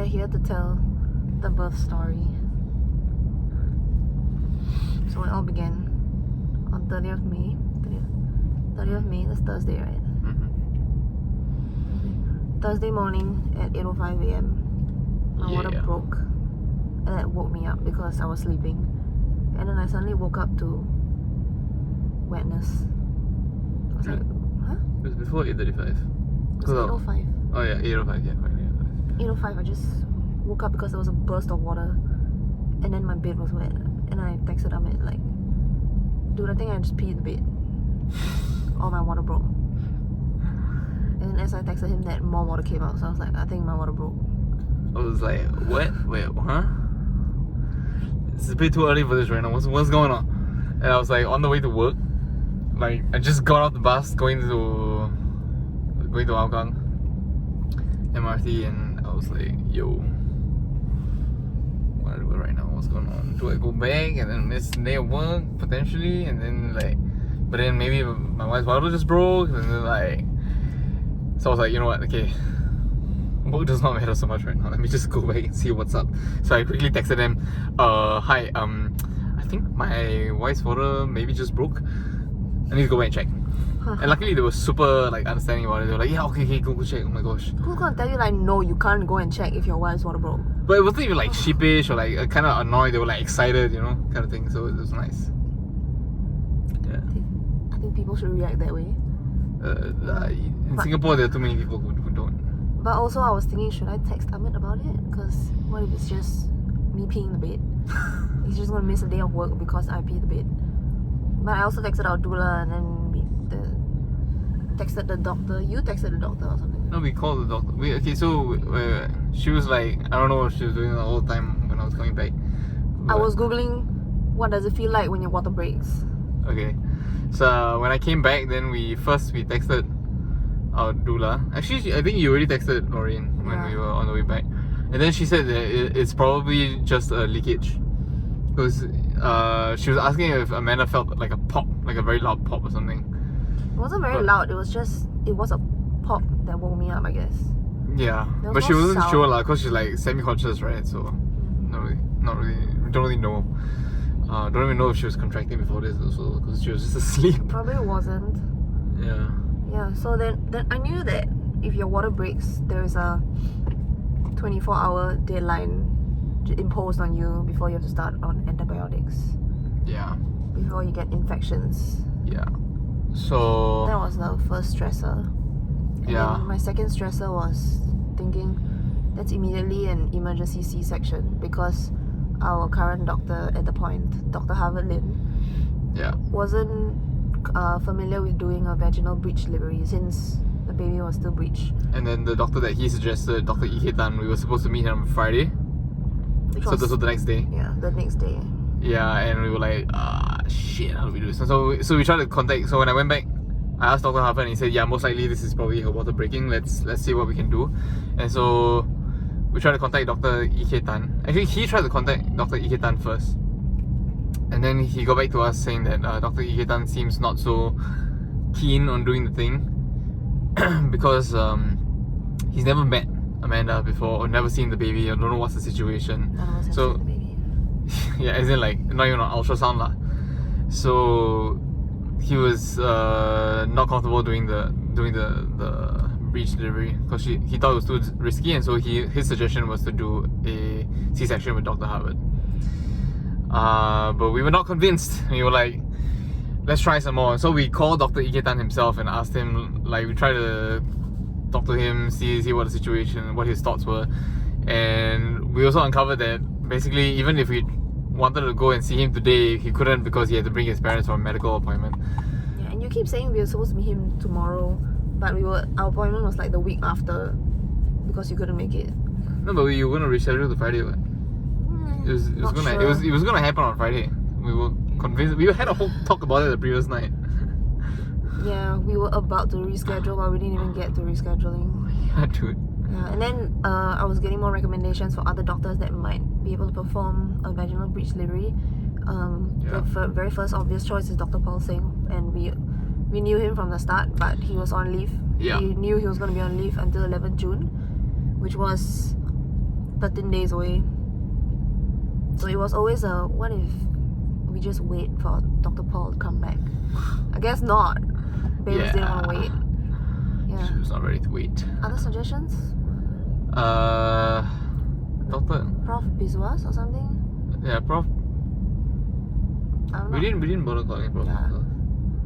are here to tell the birth story. So it all began on 30th of May. 30th of May, that's Thursday, right? Thursday morning at 8:05 a.m. my water broke, and that woke me up because I was sleeping, and then I suddenly woke up to wetness. I was like, huh? It was before 8:35. It was 8:05. Oh yeah, 8:05, yeah, quite 8:05, I just woke up because there was a burst of water, and then my bed was wet, and I texted Amit like, dude, I think I just peed the bed. All my water broke. And then as I texted him that, more water came out, so I was like, I think my water broke. I was like, what? Wait, huh? It's a bit too early for this right now. What's going on? And I was like on the way to work. Like I just got off the bus going to Hougang MRT, and I was like, yo, what do I do right now? What's going on? Do I go back and then miss the day of work potentially? And then like, but then maybe my wife's bottle just broke, and then like, so I was like, you know what? Okay, work does not matter so much right now. Let me just go back and see what's up. So I quickly texted them, hi, I think my wife's water maybe just broke. I need to go back and check. And luckily they were super like understanding about it. They were like, yeah, okay, go check. Oh my gosh. Who's gonna tell you like, no, you can't go and check if your wife's water broke? But it wasn't even like sheepish or like kind of annoyed. They were like excited, you know, kind of thing. So it was nice. Yeah. I think people should react that way. In Singapore, there are too many people who don't. But also, I was thinking, should I text Amit about it? Because what if it's just me peeing the bed? He's just gonna miss a day of work because I pee the bed. But I also texted our doula, and then texted the doctor. You texted the doctor or something? No, we called the doctor. So she was like, I don't know what she was doing the whole time when I was coming back. I was googling, what does it feel like when your water breaks? Okay, so when I came back, then we texted our doula. Actually, I think you already texted Lauren when we were on the way back, and then she said that it's probably just a leakage, because she was asking if Amanda felt like a pop, like a very loud pop or something. It wasn't very loud. It was a pop that woke me up, I guess. Yeah, but she wasn't sure lah, cause she's like semi-conscious, right? So not really, don't really know. Don't even know if she was contracting before this also, because she was just asleep. Probably wasn't. Yeah. Yeah. So then I knew that if your water breaks, there is a 24-hour deadline imposed on you before you have to start on antibiotics. Yeah. Before you get infections. Yeah. So that was the first stressor. And then my second stressor was thinking that's immediately an emergency C-section, because our current doctor at the point, Dr. Harvard Lin, wasn't familiar with doing a vaginal breech delivery since the baby was still breech. And then the doctor that he suggested, Dr. Ike Tan, we were supposed to meet him on Friday. So this was the next day. Yeah, the next day. Yeah, and we were like, shit, how do we do this? So we tried to contact. So when I went back, I asked Dr. Harper, and he said, yeah, most likely this is probably her water breaking. Let's see what we can do. And so we tried to contact Dr. Ike Tan. Actually, he tried to contact Dr. Ike Tan first, and then he got back to us saying that Dr. Ike Tan seems not so keen on doing the thing because he's never met Amanda before, or never seen the baby, or don't know what's the situation. So the baby. Yeah, as in like not even on ultrasound lah. So he was not comfortable doing the breech delivery because he thought it was too risky, and so his suggestion was to do a C-section with Dr. Harvard. But we were not convinced. We were like, let's try some more. So we called Dr. Ike Tan himself and asked him, like, we tried to talk to him, see what the situation, what his thoughts were, and we also uncovered that basically even if we wanted to go and see him today, he couldn't because he had to bring his parents for a medical appointment. Yeah, and you keep saying we were supposed to meet him tomorrow, but our appointment was like the week after because you couldn't make it. No, but we were gonna reschedule the Friday. Right? It was gonna happen on Friday. We were convinced. We had a whole talk about it the previous night. Yeah, we were about to reschedule, but we didn't even get to rescheduling. Yeah, dude. Yeah, and then I was getting more recommendations for other doctors that might be able to perform a vaginal breech delivery. The very first obvious choice is Dr. Paul Singh, and we knew him from the start, but he was on leave. Yeah. We knew he was going to be on leave until 11th June, which was 13 days away. So it was always what if we just wait for Dr. Paul to come back? I guess not. Babies didn't want to wait. Yeah. She was not ready to wait. Other suggestions? Doctor. Prof. Biswas or something? Yeah, Prof. We didn't bother calling Prof. Yeah.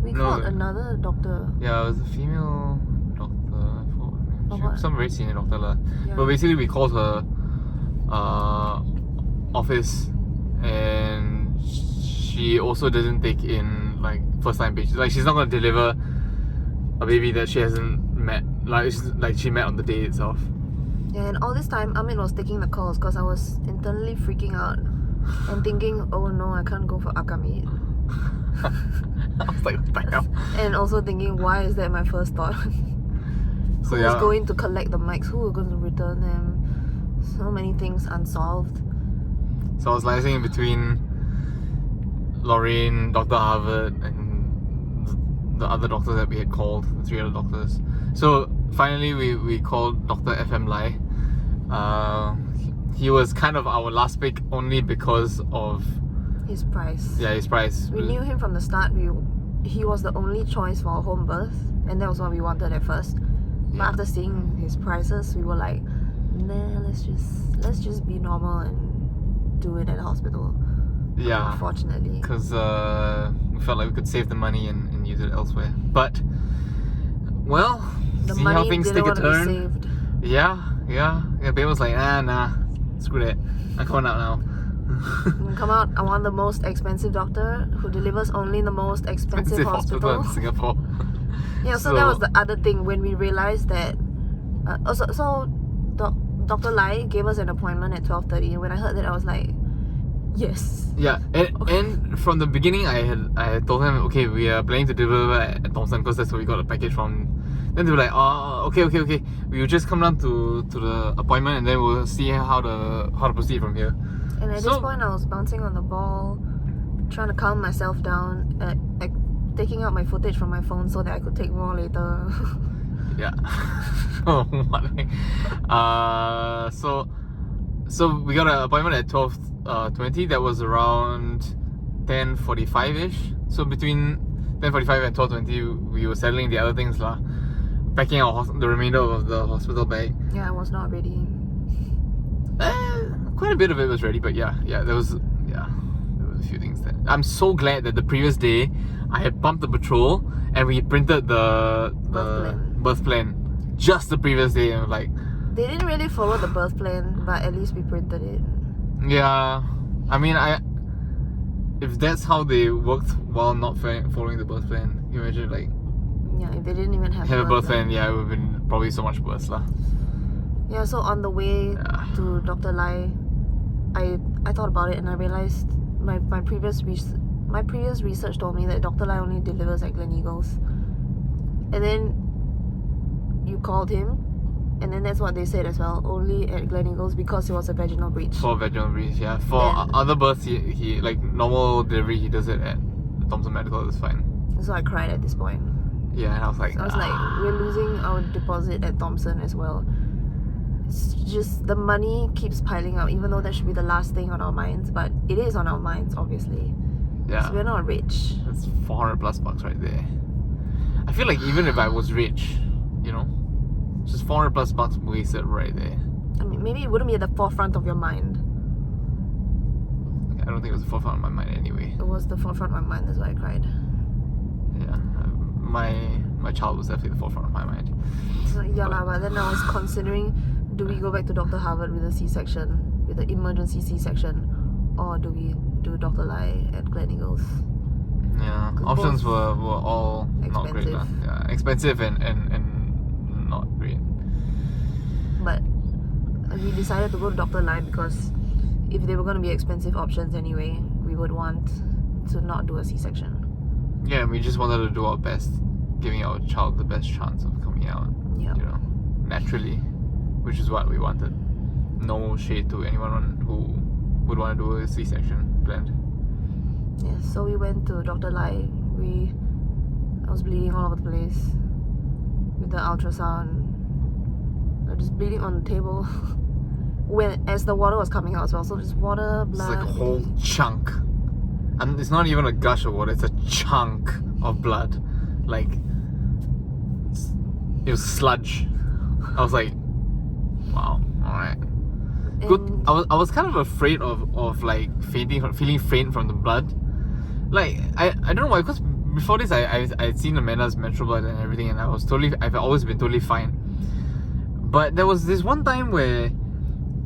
We No, called another doctor. Yeah, it was a female doctor. I forgot her name. She was some very senior doctor lah. Yeah. But basically, we called her office, and she also doesn't take in like first time patients. Like she's not gonna deliver a baby that she hasn't met. Like she met on the day itself. Yeah, and all this time Amit was taking the calls because I was internally freaking out and thinking, oh no, I can't go for Akamid. I was like, what the hell? And also thinking, why is that my first thought? So Who's going to collect the mics? Who are going to return them? So many things unsolved. So I was liaising in between Lorraine, Dr. Harvard, and the other doctors that we had called, the 3 other doctors. So finally we called Dr. FM Lai. He was kind of our last pick only because of his price. Yeah, his price. We knew him from the start. He was the only choice for home birth, and that was what we wanted at first. But after seeing his prices, we were like, nah, let's just be normal and do it at the hospital. Yeah. Unfortunately. Because we felt like we could save the money and use it elsewhere. But well, The see money how things didn't take a want to be turn. saved. Yeah. Babe was like, nah, screw that. I'm coming out now. Come out, I want the most expensive doctor who delivers only in the most expensive hospital. in Singapore. Yeah, so that was the other thing when we realized that. Dr. Lai gave us an appointment at 12:30. And when I heard that, I was like, yes. Yeah, and from the beginning, I had told him, okay, we are planning to deliver at Thomson because that's where we got a package from. Then they were like, oh, okay. We will just come down to the appointment and then we'll see how to proceed from here. And at this point, I was bouncing on the ball, trying to calm myself down, taking out my footage from my phone so that I could take more later. Yeah. Oh, what? So we got an appointment at 12:20. That was around 10:45ish. So between 10:45 and 12:20, we were settling the other things lah, packing the remainder of the hospital bag. Yeah, I was not ready. Quite a bit of it was ready, but there was a few things that I'm so glad that the previous day I had pumped the patrol and we printed the birth plan just the previous day, and like they didn't really follow the birth plan, but at least we printed it. Yeah, I mean, if that's how they worked while not following the birth plan, you imagine like if they didn't even have a birth plan, it would have been probably so much worse lah. Yeah, so on the way to Dr. Lai, I thought about it and I realized my previous research told me that Dr. Lai only delivers at Gleneagles. And then you called him, and then that's what they said as well, only at Gleneagles because it was a vaginal breech. For vaginal breech, yeah. For other births, he like normal delivery, he does it at Thomson Medical, it's fine. So I cried at this point. Yeah, and I was like, we're losing our deposit at Thomson as well. It's just the money keeps piling up, even though that should be the last thing on our minds, but it is on our minds, obviously. Yeah. So we're not rich. That's $400+ right there. I feel like even if I was rich, just $400+ wasted right there. I mean, maybe it wouldn't be at the forefront of your mind. I don't think it was the forefront of my mind anyway. It was the forefront of my mind, that's why I cried. Yeah, my child was definitely the forefront of my mind. So, but then I was considering, do we go back to Dr. Harvard with a C-section, with an emergency C-section, or do we do Dr. Lai at Gleneagles? Yeah, options were all not great. Yeah, expensive and not great. But we decided to go to Dr. Lai because if they were going to be expensive options anyway, we would want to not do a C-section. Yeah, we just wanted to do our best, giving our child the best chance of coming out, naturally, which is what we wanted. No shade to anyone who would want to do a C-section planned. Yeah, so we went to Dr. Lai. I was bleeding all over the place with the ultrasound. I was just bleeding on the table. as the water was coming out as well. So just water, It's blood. like a whole chunk. And it's not even a gush of water, it's a chunk of blood. Like, it was sludge. I was like, wow, alright. Good. And I was kind of afraid of like feeling faint from the blood. Like, I don't know why, because before this I'd seen Amanda's menstrual blood and everything, and I've always been totally fine. But there was this one time where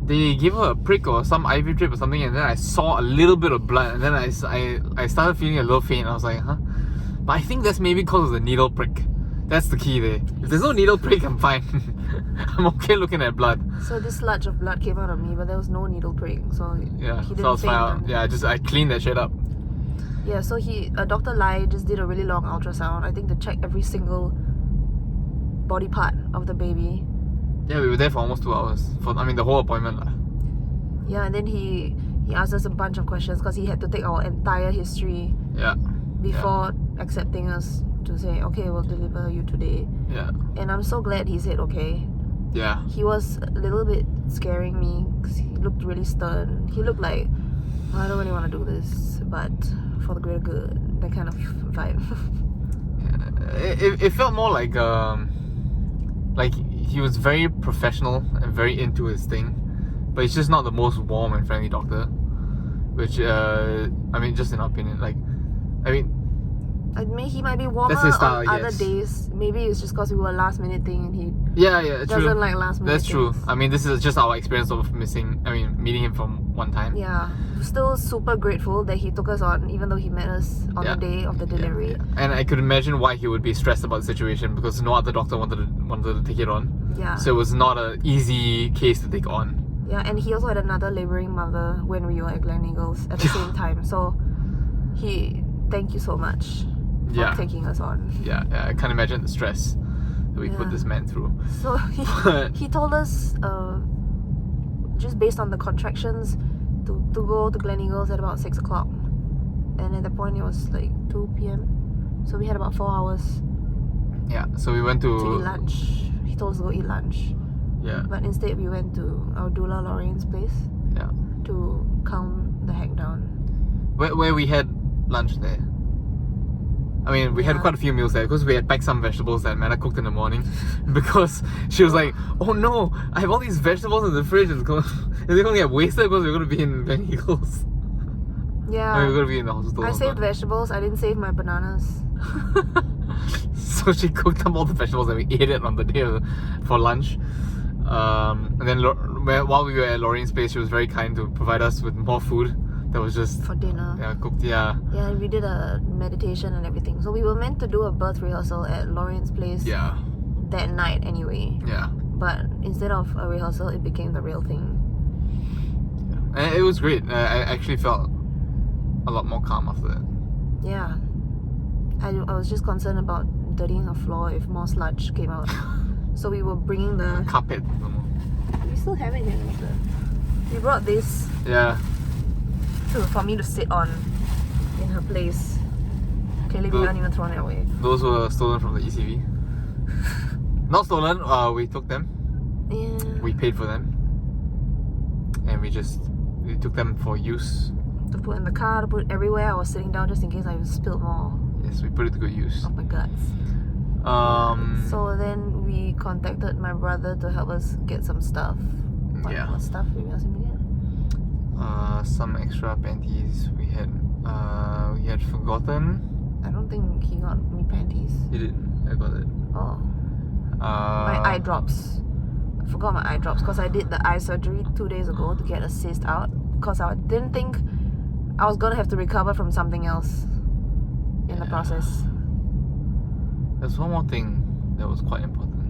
they gave her a prick or some IV drip or something, and then I saw a little bit of blood, and then I started feeling a little faint. I was like, huh? But I think that's maybe because of the needle prick. That's the key there. If there's no needle prick, I'm fine. I'm okay looking at blood. so this sludge of blood came out of me, but there was no needle prick, so Yeah, he so I was didn't fine. faint. Yeah, I cleaned that shit up. Yeah, so Dr. Lai just did a really long ultrasound, I think, to check every single body part of the baby. Yeah, we were there for almost 2 hours. The whole appointment. Yeah, and then he asked us a bunch of questions because he had to take our entire history Yeah. before accepting us to say, okay, we'll deliver you today. Yeah. And I'm so glad he said okay. Yeah. He was a little bit scaring me because he looked really stern. He looked like, I don't really want to do this, but for the greater good, that kind of vibe. It felt more like he was very professional and very into his thing, but he's just not the most warm and friendly doctor. Which just in our opinion, He might be warmer That's his style, on other yes. days. Maybe it's just because we were a last minute thing and he yeah, doesn't true. like last minute That's true. things. This is just our experience of meeting him from one time. Yeah, still super grateful that he took us on, even though he met us on the day of the delivery. Yeah. And I could imagine why he would be stressed about the situation, because no other doctor wanted to take it on. Yeah. So it was not an easy case to take on. Yeah, and he also had another labouring mother when we were at Gleneagles at the same time. So thank you so much for taking us on. Yeah, I can't imagine the stress that we put this man through. So he told us, just based on the contractions, to go to Gleneagles at about 6 o'clock. And at that point it was like 2 p.m. So we had about 4 hours Yeah, so we went to eat lunch. He told us to go eat lunch. Yeah. But instead we went to our doula Lorraine's place Yeah. to calm the heck down. Where we had lunch there. We had quite a few meals there because we had packed some vegetables that Amanda cooked in the morning, because she was like, oh no, I have all these vegetables in the fridge and they're going to get wasted because we're going to be in Gleneagles. Yeah. We're going to be in the hospital. I saved vegetables, I didn't save my bananas. So she cooked up all the vegetables and we ate it on the day for lunch. And then while we were at Lorraine's place, she was very kind to provide us with more food that was just for dinner. Cooked. Yeah, and we did a meditation and everything. So we were meant to do a birth rehearsal at Lorraine's place that night anyway. Yeah. But instead of a rehearsal, it became the real thing. Yeah. And it was great. I actually felt a lot more calm after that. Yeah. I was just concerned about dirtying the floor if more sludge came out. So we were bringing the carpet. We still have it here. We brought this for me to sit on in her place. Clearly we haven't even thrown it away. Those were stolen from the ECV. Not stolen, we took them. Yeah. We paid for them. And we took them for use. To put in the car, to put everywhere. I was sitting down just in case I spilled more. Yes, we put it to good use. Of my guts. So then we contacted my brother to help us get some stuff. What stuff did we ask him to get? Some extra panties. We had forgotten. I don't think he got me panties. He did. I got it. Oh. My eye drops. I forgot my eye drops because I did the eye surgery 2 days ago to get a cyst out, because I didn't think I was gonna have to recover from something else in the process. There's one more thing that was quite important.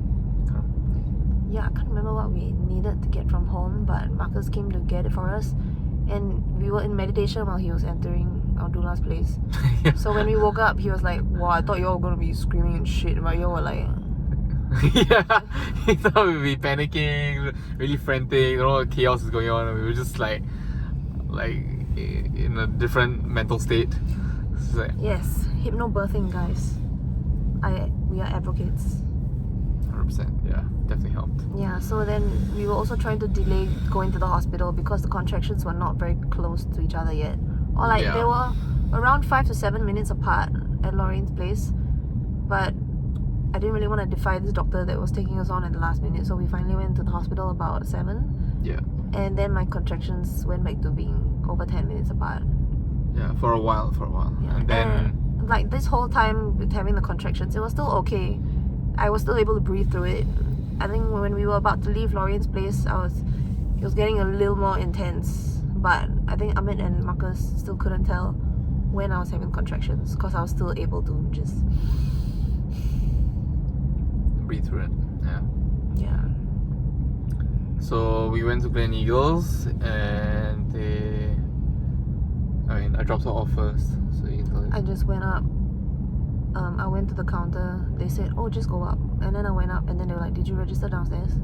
Yeah, I can't remember what we needed to get from home, but Marcus came to get it for us, and we were in meditation while he was entering our doula's place. So when we woke up, he was like, wow, I thought you all were gonna be screaming and shit, but you all were like... Yeah, he thought we'd be panicking, really frantic, don't know what chaos is going on, and we were just like in a different mental state. So yes, hypnobirthing, guys. We are advocates. 100%. 100%. Yeah, definitely helped. Yeah, so then we were also trying to delay going to the hospital because the contractions were not very close to each other yet. Or like they were around 5 to 7 minutes apart at Lorraine's place. But I didn't really want to defy this doctor that was taking us on at the last minute, so we finally went to the hospital about 7. Yeah. And then my contractions went back to being over 10 minutes apart. Yeah, for a while. Yeah. And then like this whole time with having the contractions, it was still okay. I was still able to breathe through it. I think when we were about to leave Lorraine's place, it was getting a little more intense. But I think Amit and Marcus still couldn't tell when I was having contractions because I was still able to just breathe through it. Yeah. So we went to Glen Eagles and I dropped her off first, so you can tell it. I just went up. I went to the counter. They said, "Oh, just go up." And then I went up, and then they were like, "Did you register downstairs?"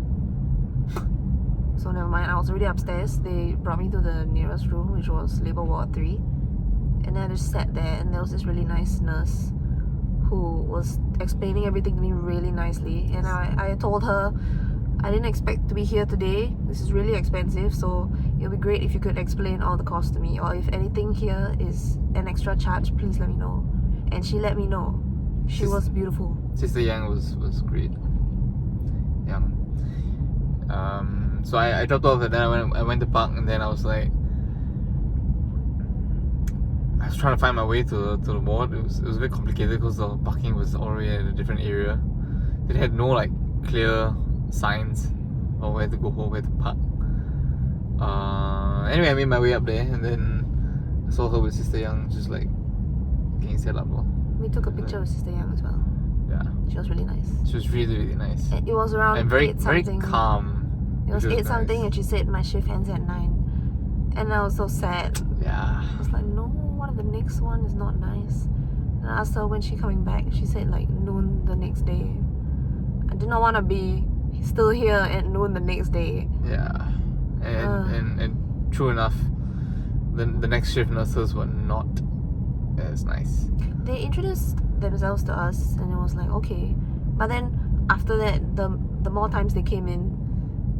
So never mind. I was already upstairs. They brought me to the nearest room, which was Labour Ward 3. And then I just sat there, and there was this really nice nurse who was explaining everything to me really nicely. And I told her, I didn't expect to be here today. This is really expensive, so it would be great if you could explain all the costs to me. Or if anything here is an extra charge, please let me know. And she let me know. She was beautiful. Sister Yang was great. Yeah. So I dropped off and then I went to park, and then I was like, I was trying to find my way to the ward. It was a bit complicated because the parking was already at a different area. They had no like clear signs or where to go or where to park. Anyway, I made my way up there, and then I saw her with Sister Yang just like getting set up. We took a picture with Sister Yang as well. Yeah. She was really nice. She was really, really nice. It was around and very 8 something. very calm. It was 8 something, nice. and she said my shift ends at 9. And I was so sad. Yeah. I was like, no, what if the next one is not nice? And I asked her when she coming back. She said like noon the next day. I did not want to be still here at noon the next day. Yeah. And true enough, the next shift nurses were not as nice. They introduced themselves to us, and it was like okay. But then after that, the more times they came in,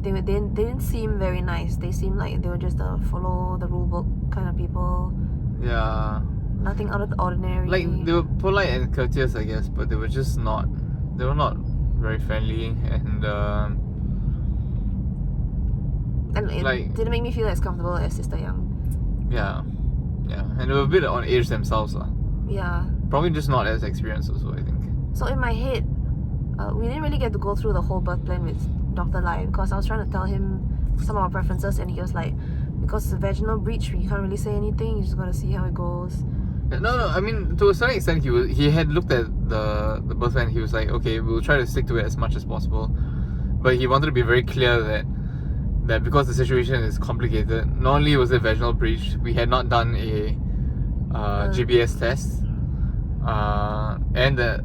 they didn't seem very nice. They seemed like they were just a follow the rule book kind of people. Yeah. Nothing out of the ordinary. Like they were polite and courteous, I guess, but they were just not. They were not very friendly, and it like, didn't make me feel as comfortable as Sister Yang. Yeah, and they were a bit on edge themselves, lah. Yeah. Probably just not as experienced also, I think. So in my head, we didn't really get to go through the whole birth plan with Dr. Lai because I was trying to tell him some of our preferences, and he was like, because it's a vaginal breech, we can't really say anything. You just gotta see how it goes. No. I mean, to a certain extent, he had looked at the birth plan. He was like, okay, we'll try to stick to it as much as possible. But he wanted to be very clear that because the situation is complicated, not only was it vaginal breech, we had not done a GBS test, and the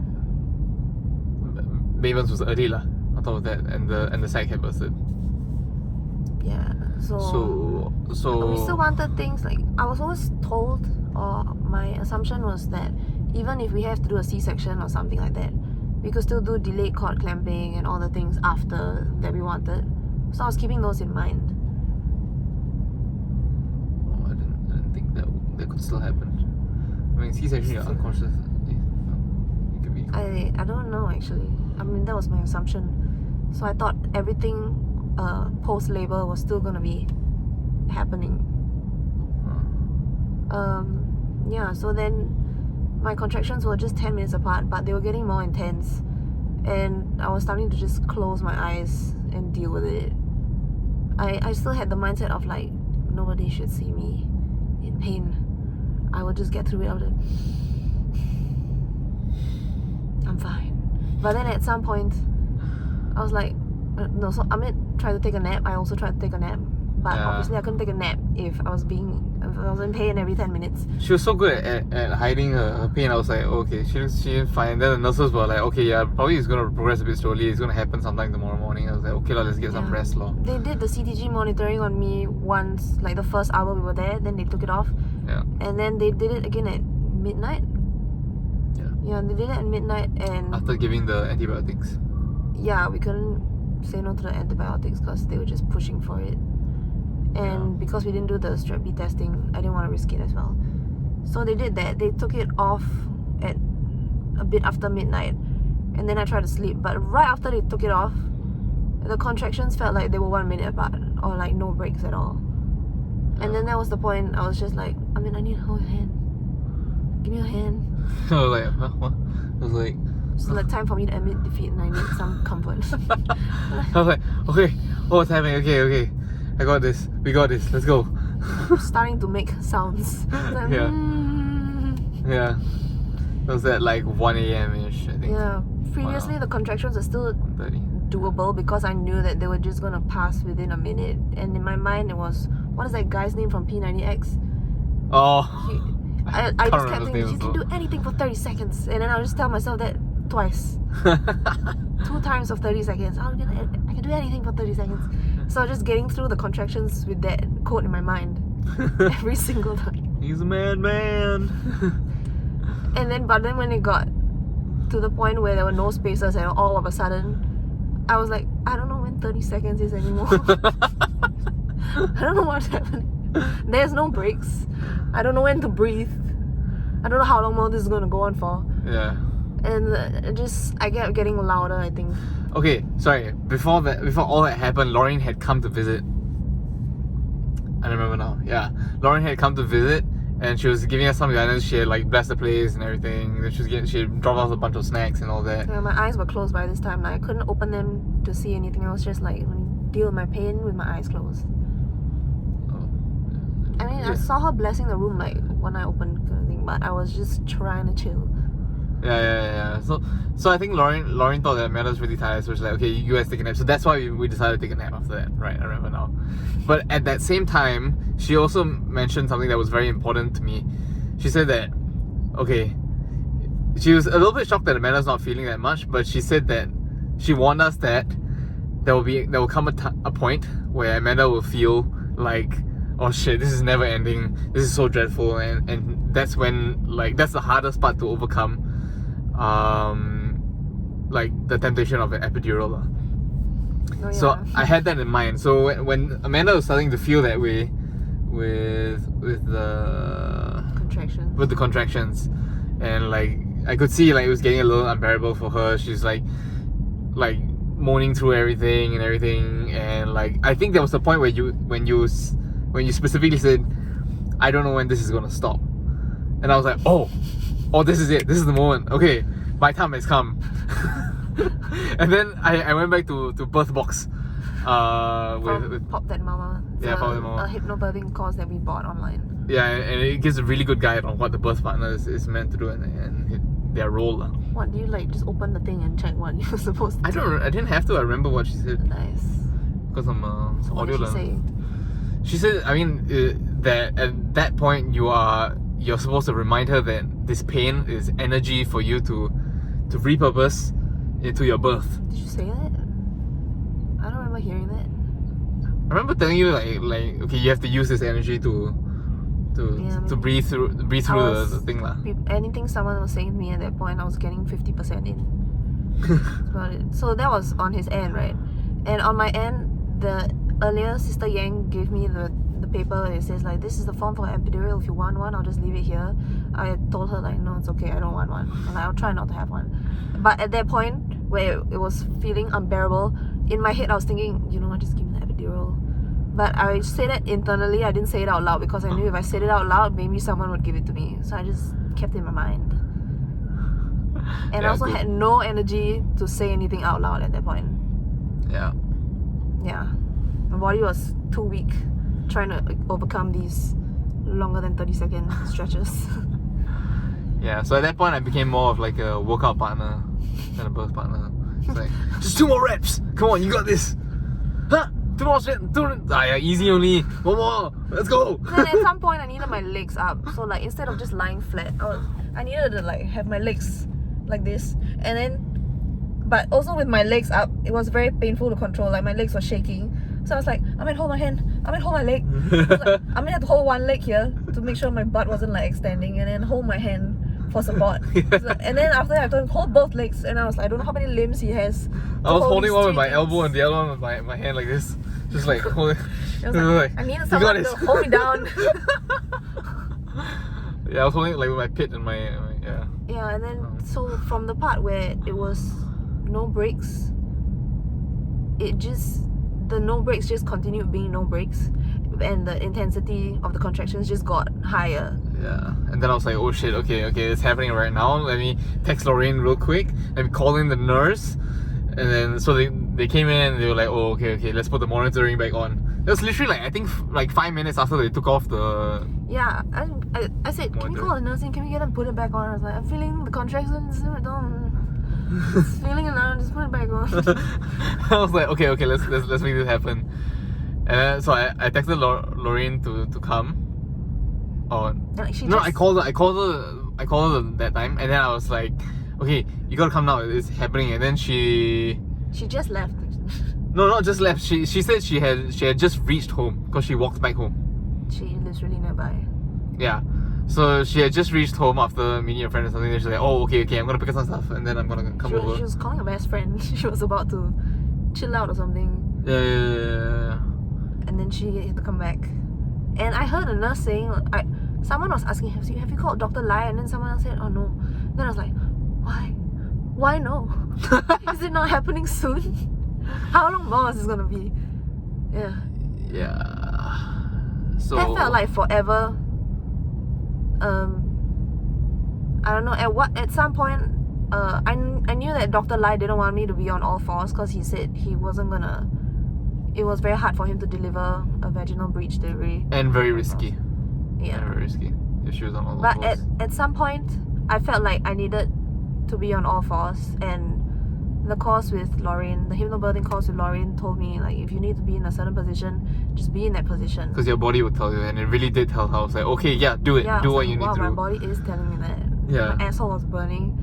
Mavens was early lah. On top of that, and the sac had bursted. Yeah. So we still wanted things like, I was always told, or my assumption was that even if we have to do a C-section or something like that, we could still do delayed cord clamping and all the things after that we wanted. So I was keeping those in mind. Oh, I didn't think that could still happen. I mean, C-section, you're unconscious. It could be. I don't know actually. I mean, that was my assumption. So I thought everything post-labor was still gonna be happening. Yeah, so then my contractions were just 10 minutes apart, but they were getting more intense, and I was starting to just close my eyes and deal with it. I still had the mindset of like, nobody should see me in pain. I will just get through it. I'm fine. But then at some point, I was like, no, so Amit tried to take a nap. I also tried to take a nap. But obviously I couldn't take a nap if I was in pain every 10 minutes. She was so good at hiding her pain. I was like, okay, she didn't fine. Then the nurses were like, okay, yeah, probably it's going to progress a bit slowly. It's going to happen sometime tomorrow morning. I was like, okay, let's get some rest, lor. They did the CTG monitoring on me once, like the first hour we were there. Then they took it off. Yeah. And then they did it again at midnight. Yeah. Yeah, they did it at midnight, and after giving the antibiotics. yeah, we couldn't say no to the antibiotics because they were just pushing for it. And because we didn't do the strep B testing, I didn't want to risk it as well. So they did that. They took it off at a bit after midnight, and then I tried to sleep. But right after they took it off, the contractions felt like they were 1 minute apart, or like no breaks at all. And then that was the point. I was just like, I need to hold your hand. Give me your hand. I was like, huh? What? I was like, it's like time for me to admit defeat, and I need some comfort. I was like, okay, what's happening? Okay, I got this. We got this. Let's go. Starting to make sounds. Like, Yeah. It was at like 1 a.m.-ish, I think. Yeah. Previously, the contractions are still 30. doable because I knew that they were just gonna pass within a minute. And in my mind, it was, what is that guy's name from P90X? Oh. I just kept thinking, you can do anything for 30 seconds. And then I'll just tell myself that twice. 2 times of 30 seconds. I can do anything for 30 seconds. So just getting through the contractions with that quote in my mind every single time. He's a madman. But then when it got to the point where there were no spaces and all of a sudden, I was like, I don't know when 30 seconds is anymore. I don't know what's happening. There's no breaks. I don't know when to breathe. I don't know how long more this is going to go on for. Yeah. And I kept getting louder, I think. Okay, sorry. Before all that happened, Lauren had come to visit. I remember now. Yeah, Lauren had come to visit, and she was giving us some guidance. She had like blessed the place and everything. Then she dropped off a bunch of snacks and all that. Yeah, my eyes were closed by this time. Like, I couldn't open them to see anything. I was just like, let me deal with my pain with my eyes closed. I saw her blessing the room like one eye open kind of thing, but I was just trying to chill. Yeah. So I think Lauren thought that Amanda was really tired, so she's like, okay, you guys take a nap. So that's why we decided to take a nap after that, right? I remember now. But at that same time, she also mentioned something that was very important to me. She said that, okay, she was a little bit shocked that Amanda's not feeling that much, but she said that she warned us that there will come a point where Amanda will feel like, oh shit, this is never ending, this is so dreadful, and that's when, like, that's the hardest part to overcome, like the temptation of an epidural. Oh, yeah. So I had that in mind. So when Amanda was starting to feel that way with the contractions, and like I could see like it was getting a little unbearable for her. She's like moaning through everything, and like I think there was a point where when you specifically said, I don't know when this is gonna stop, and I was like, oh, this is it, this is the moment, okay, my time has come. And then I went back to birth box with Pop That Mama. Yeah, Pop That Mama. A hypnobirthing course that we bought online. Yeah, and it gives a really good guide on what the birth partner is meant to do and their role. What, do you like just open the thing and check what you're supposed to do? I didn't have to. I remember what she said. Nice. Because I'm So what audio did she say? She said, I mean, that at that point you're supposed to remind her that this pain is energy for you to repurpose into your birth. Did you say that? I don't remember hearing that. I remember telling you like okay, you have to use this energy to breathe through the thing lah. Anything someone was saying to me at that point, I was getting 50% in. That's about it. So that was on his end, right? And on my end, the earlier Sister Yang gave me the paper. It says like, this is the form for epidural. If you want one, I'll just leave it here. I told her like, no, it's okay, I don't want one. And I'll try not to have one. But at that point where it was feeling unbearable, in my head I was thinking, you know what, just give me the epidural. But I said it internally, I didn't say it out loud because I knew if I said it out loud, maybe someone would give it to me. So I just kept it in my mind. And I also had no energy to say anything out loud at that point. Yeah. My body was too weak trying to overcome these longer than 30-second stretches. Yeah, so at that point I became more of like a workout partner than a birth partner. It's like, just 2 more reps! Come on, you got this! Huh? 2 more reps! Yeah, easy only! 1 more! Let's go! Then at some point I needed my legs up. So like instead of just lying flat, I needed to like have my legs like this. And then, but also with my legs up, it was very painful to control. Like my legs were shaking. So I was like, I'm gonna hold my hand, I'm gonna hold my leg. Like, I'm gonna have to hold one leg here to make sure my butt wasn't like extending, and then hold my hand for support. And then after that, I told him, hold both legs. And I was like, I don't know how many limbs he has. I was holding one with my elbow and the other one with my hand like this. Just like holding. I needed someone to hold me down. Yeah, I was holding it like with my pit and my yeah. Yeah, and then so from the part where it was no breaks, the no breaks just continued being no breaks, and the intensity of the contractions just got higher. Yeah, and then I was like, oh shit, okay, it's happening right now. Let me text Lorraine real quick. Let me call in the nurse, and then so they came in and they were like, oh okay, let's put the monitoring back on. It was literally like I think like 5 minutes after they took off the. Yeah, I said, can you call the nurse in? Can we get them put it back on? I was like, I'm feeling the contractions. It's feeling it now. Just put it back on. I was like, okay, let's make this happen. And so I texted Lorraine to come. Oh no, I called her that time, and then I was like, okay, you gotta come now. It's happening. And then she just left. No, not just left. She said she had just reached home because she walked back home. She lives really nearby. Yeah. So she had just reached home after meeting a friend or something. And she's like, oh, okay, I'm gonna pick up some stuff and then I'm gonna come over. She was calling her best friend. She was about to chill out or something. Yeah. And then she had to come back. And I heard a nurse saying, someone was asking, have you called Dr. Lai? And then someone else said, oh no. Then I was like, why? Why no? Is it not happening soon? How long more is this gonna be? Yeah. Yeah. So that felt like forever. I don't know. At some point, I knew that Dr. Lai didn't want me to be on all fours because he said he wasn't gonna. It was very hard for him to deliver a vaginal breech delivery. And very risky. Yeah. And very risky if she was on all fours. But at some point, I felt like I needed to be on all fours, and the course with Lauren, the hypnobirthing course with Lauren told me, like, if you need to be in a certain position, just be in that position. Because your body would tell you, and it really did tell her. I was like, okay, yeah, do it. Do what you need to do. My body is telling me that. Yeah. My asshole was burning,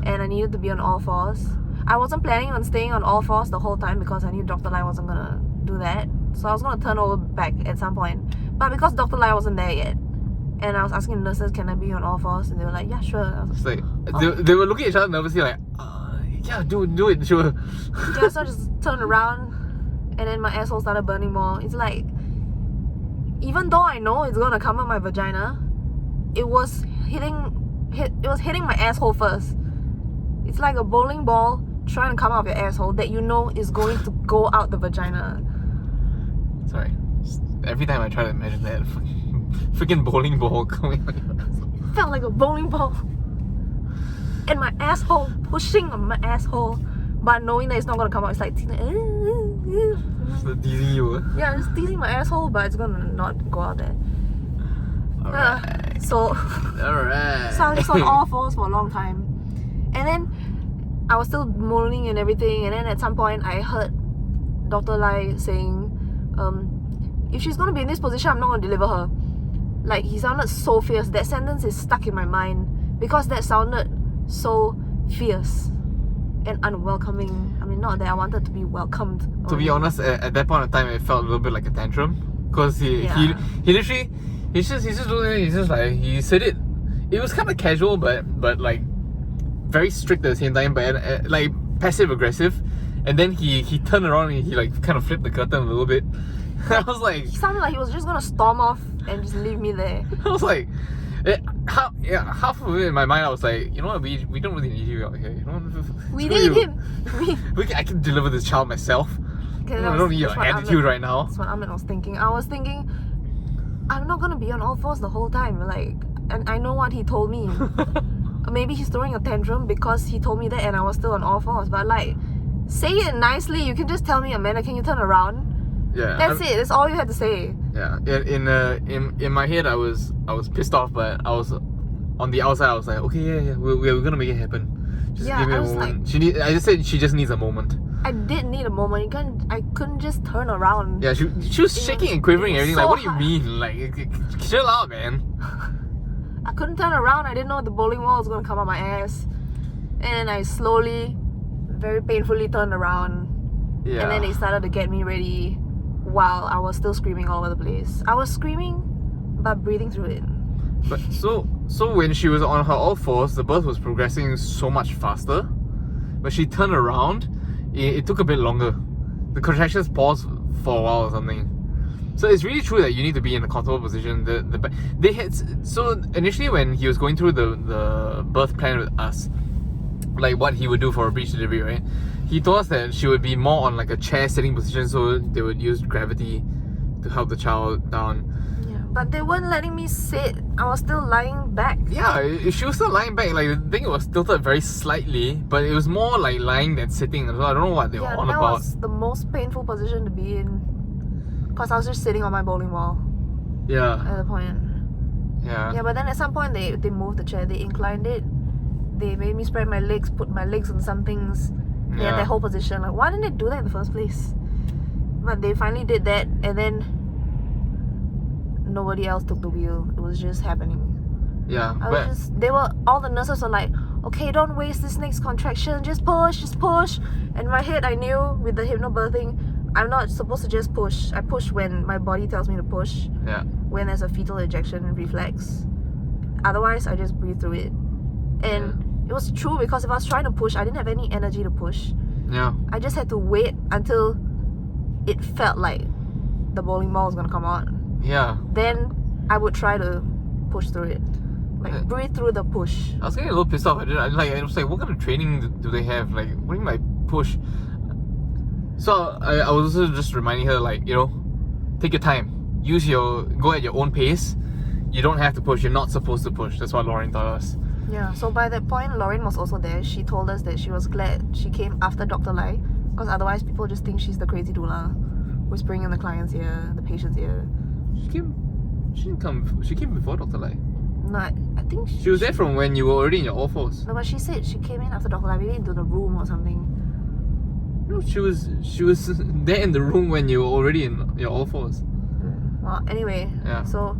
and I needed to be on all fours. I wasn't planning on staying on all fours the whole time because I knew Dr. Lai wasn't gonna do that. So I was gonna turn over back at some point. But because Dr. Lai wasn't there yet, and I was asking the nurses, can I be on all fours? And they were like, yeah, sure. I was like, they were looking at each other nervously, like, yeah, do it, sure. Yeah, so I just turned around, and then my asshole started burning more. It's like, even though I know it's gonna come out my vagina, it was hitting my asshole first. It's like a bowling ball trying to come out of your asshole that you know is going to go out the vagina. Sorry. Every time I try to imagine that freaking bowling ball coming out your asshole. It felt like a bowling ball. And my asshole pushing on my asshole, but knowing that it's not gonna come out, it's like just teasing you. Yeah, just teasing my asshole, but it's gonna not go out there. Alright. So I was just on all fours for a long time, and then I was still moaning and everything. And then at some point, I heard Dr. Lai saying, "If she's gonna be in this position, I'm not gonna deliver her." Like, he sounded so fierce. That sentence is stuck in my mind because that sounded so fierce and unwelcoming. I mean, not that I wanted to be welcomed. To be honest, at that point of time, it felt a little bit like a tantrum because he literally he said it. It was kind of casual, but like very strict at the same time, but like passive aggressive. And then he turned around and he like kind of flipped the curtain a little bit. I was like, he sounded like he was just gonna storm off and just leave me there. I was like, half of it in my mind, I was like, you know what, we don't really need you out here. You know, we need him. I can deliver this child myself. I don't need your attitude right now. That's what I was thinking. I was thinking, I'm not gonna be on all fours the whole time. Like, and I know what he told me. Maybe he's throwing a tantrum because he told me that, and I was still on all fours. But like, say it nicely. You can just tell me, Amanda, can you turn around? Yeah, that's it. That's all you had to say. Yeah, in my head, I was pissed off, but I was on the outside. I was like, okay, yeah, we're gonna make it happen. Just give me a moment. Like, I just said she just needs a moment. I did need a moment. I couldn't just turn around. Yeah, she was shaking and quivering and everything. So like, what do you mean? Like, chill out, man. I couldn't turn around. I didn't know the bowling ball was gonna come out my ass, and I slowly, very painfully turned around. Yeah. And then they started to get me ready. While I was still screaming all over the place. I was screaming, but breathing through it. But so when she was on her all fours, the birth was progressing so much faster. But she turned around, it took a bit longer. The contractions paused for a while or something. So it's really true that you need to be in a comfortable position. They had, so initially when he was going through the birth plan with us, like what he would do for a breech delivery, right? He told us that she would be more on like a chair sitting position, so they would use gravity to help the child down. Yeah, but they weren't letting me sit. I was still lying back. Yeah, she was still lying back. Like, the thing was tilted very slightly, but it was more like lying than sitting. So I don't know what they were on that about. was the most painful position to be in, because I was just sitting on my bowling ball Yeah. at the point. Yeah. Yeah, but then at some point they moved the chair, they inclined it, they made me spread my legs, put my legs on some things. They had that whole position. Like, why didn't they do that in the first place? But they finally did that, and then nobody else took the wheel. It was just happening. Yeah. All the nurses were like, okay, don't waste this next contraction, just push. And in my head, I knew with the hypnobirthing, I'm not supposed to just push. I push when my body tells me to push. Yeah. When there's a fetal ejection reflex. Otherwise, I just breathe through it. And it was true, because if I was trying to push, I didn't have any energy to push. Yeah. I just had to wait until it felt like the bowling ball was gonna come out. Yeah. Then I would try to push through it. Like, breathe through the push. I was getting a little pissed off. I was like, what kind of training do they have? Like, what do you mean by push? So I was also just reminding her, like, you know, take your time. Go at your own pace. You don't have to push. You're not supposed to push. That's what Lauren taught us. Yeah, so by that point, Lauren was also there. She told us that she was glad she came after Dr. Lai, because otherwise people just think she's the crazy doula, whispering in the client's ear, the patient's ear. She didn't come. She came before Dr. Lai. No, I think she was there from when you were already in your all fours. No, but she said she came in after Dr. Lai, maybe into the room or something. No, she was there in the room when you were already in your all fours. Well, anyway, so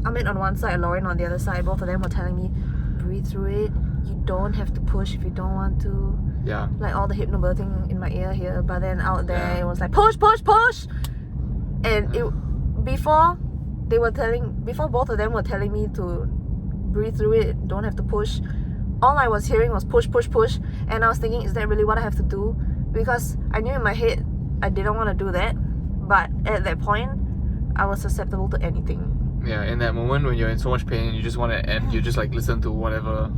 Amit on one side, Lauren on the other side. Both of them were telling me, breathe through it. You don't have to push if you don't want to. Yeah. Like all the hypnobirthing in my ear here, but then out there it was like push. And before both of them were telling me to breathe through it, don't have to push, all I was hearing was push, and I was thinking, is that really what I have to do? Because I knew in my head I didn't want to do that, but at that point I was susceptible to anything. Yeah, in that moment when you're in so much pain, you just want to end. You just like listen to whatever.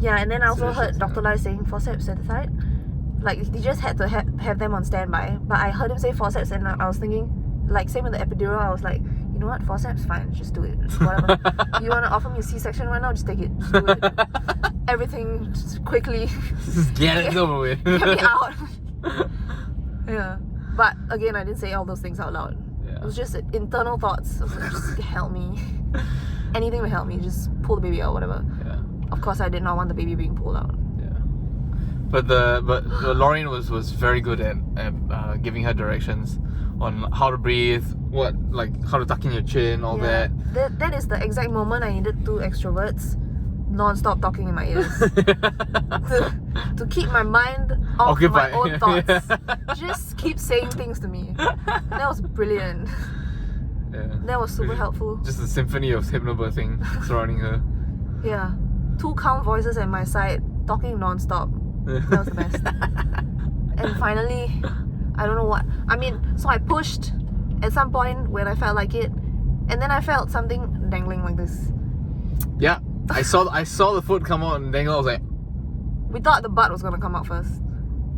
Yeah, and then I also heard Dr. Lai saying forceps at the side. Like, they just had to have them on standby. But I heard him say forceps, and I was thinking, like, same with the epidural, I was like, you know what, forceps, fine, just do it. Just whatever. You want to offer me a C-section right now? Just take it. Just do it. Everything, just quickly. Just get it over with. Get me out. Yeah. But again, I didn't say all those things out loud. It was just internal thoughts. I was like, just help me. Anything will help me. Just pull the baby out, whatever. Yeah. Of course, I did not want the baby being pulled out. Yeah. But Lauren was very good at giving her directions on how to breathe, how to tuck in your chin, all that. That is the exact moment I needed two extroverts non-stop talking in my ears to keep my mind off my own thoughts. Just keep saying things to me. That was brilliant. Yeah. That was super helpful. Just a symphony of hypnobirthing surrounding her. Yeah. Two calm voices at my side talking non-stop. That was the best. And finally, I don't know what. I mean, so I pushed at some point when I felt like it, and then I felt something dangling like this. Yeah. I saw the foot come out and dangle. I was like, we thought the butt was gonna come out first.